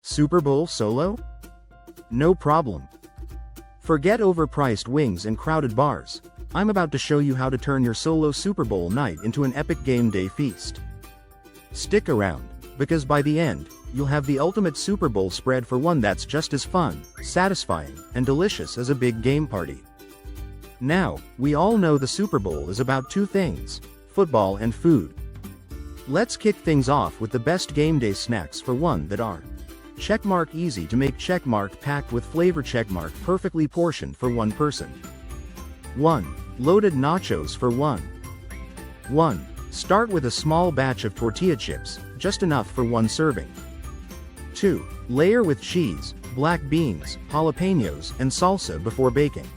Super Bowl solo? No problem. Forget overpriced wings and crowded bars. I'm about to show you how to turn your solo Super Bowl night into an epic game day feast. Stick around, because by the end, you'll have the ultimate Super Bowl spread for one that's just as fun, satisfying, and delicious as a big game party. Now, we all know the Super Bowl is about two things: football and food. Let's kick things off with the best game day snacks for one that are checkmark easy to make, checkmark packed with flavor, checkmark perfectly portioned for one person. 1. Loaded nachos for one. 1. Start with a small batch of tortilla chips, just enough for one serving. 2. Layer with cheese, black beans, jalapenos, and salsa before baking.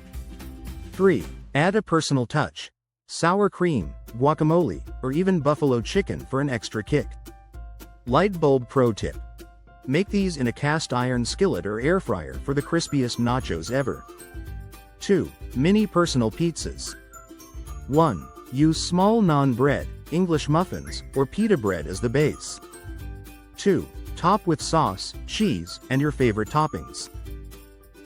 3. Add a personal touch: sour cream, guacamole, or even buffalo chicken for an extra kick. Light bulb pro tip: make these in a cast iron skillet or air fryer for the crispiest nachos ever. 2. Mini personal pizzas. 1. Use small naan bread, English muffins, or pita bread as the base. 2. Top with sauce, cheese, and your favorite toppings.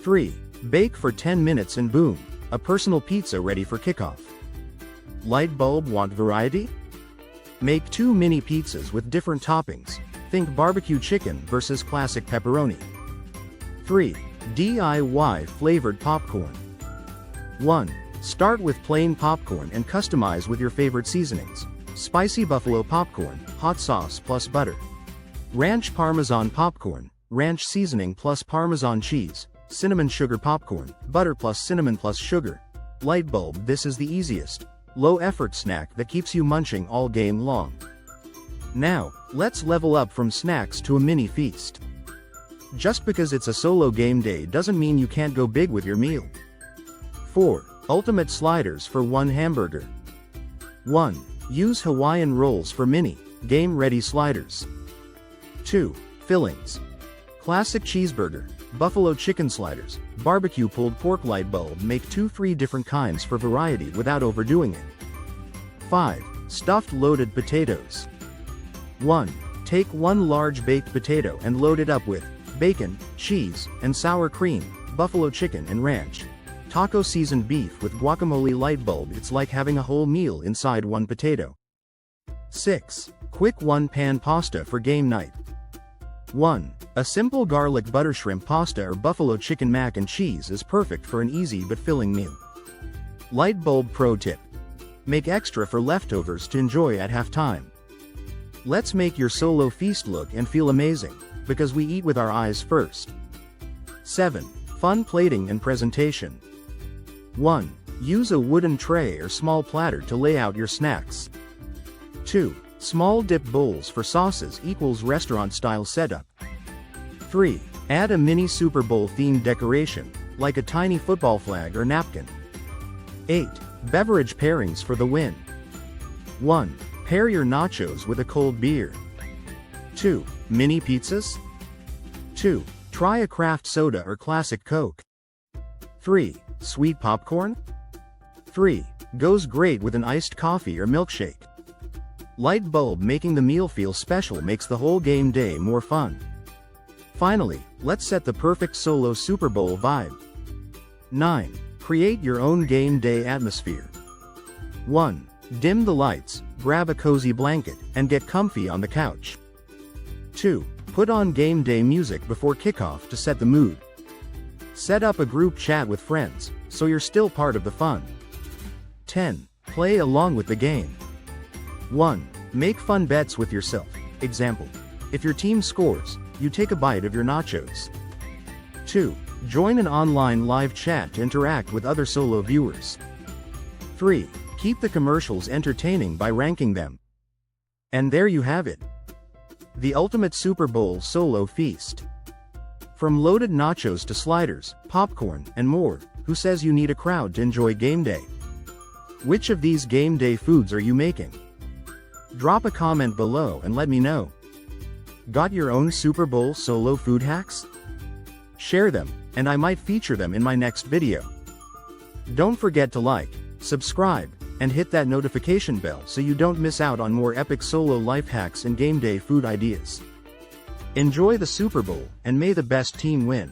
3. Bake for 10 minutes and boom, a personal pizza ready for kickoff. Light bulb want variety? Make 2 mini pizzas with different toppings. Think barbecue chicken versus classic pepperoni. 3. DIY flavored popcorn. 1. Start with plain popcorn and customize with your favorite seasonings: spicy buffalo popcorn, hot sauce plus butter; ranch parmesan popcorn, ranch seasoning plus parmesan cheese; cinnamon sugar popcorn, butter plus cinnamon plus sugar. Light bulb: this is the easiest, low-effort snack that keeps you munching all game long. Now, let's level up from snacks to a mini feast. Just because it's a solo game day doesn't mean you can't go big with your meal. 4. Ultimate sliders for one hamburger. 1. Use Hawaiian rolls for mini, game-ready sliders. 2. Fillings: classic cheeseburger, buffalo chicken sliders, barbecue pulled pork. Light bulb: make 2-3 different kinds for variety without overdoing it. 5. Stuffed loaded potatoes. 1. Take one large baked potato and load it up with bacon, cheese, and sour cream, buffalo chicken and ranch, taco seasoned beef with guacamole. Light bulb: it's like having a whole meal inside one potato. 6. Quick one-pan pasta for game night. 1. A simple garlic butter shrimp pasta or buffalo chicken mac and cheese is perfect for an easy but filling meal. Light bulb pro tip: make extra for leftovers to enjoy at halftime. Let's make your solo feast look and feel amazing, because we eat with our eyes first. 7. Fun plating and presentation. 1. Use a wooden tray or small platter to lay out your snacks. 2. Small dip bowls for sauces equals restaurant-style setup. 3. Add a mini Super Bowl themed decoration, like a tiny football flag or napkin. 8. Beverage pairings for the win. 1. Pair your nachos with a cold beer. 2. Mini pizzas. 2. Try a craft soda or classic Coke. 3. Sweet popcorn. 3. Goes great with an iced coffee or milkshake. Light bulb: making the meal feel special makes the whole game day more fun. Finally, let's set the perfect solo Super Bowl vibe. 9. Create your own game day atmosphere. 1. Dim the lights, grab a cozy blanket, and get comfy on the couch. 2. Put on game day music before kickoff to set the mood. Set up a group chat with friends, so you're still part of the fun. 10. Play along with the game. 1. Make fun bets with yourself. Example: if your team scores, you take a bite of your nachos. 2. Join an online live chat to interact with other solo viewers. 3. Keep the commercials entertaining by ranking them. And there you have it. The ultimate Super Bowl solo feast. From loaded nachos to sliders, popcorn, and more, who says you need a crowd to enjoy game day? Which of these game day foods are you making? Drop a comment below and let me know. Got your own Super Bowl solo food hacks? Share them, and I might feature them in my next video. Don't forget to like, subscribe, and hit that notification bell so you don't miss out on more epic solo life hacks and game day food ideas. Enjoy the Super Bowl, and may the best team win.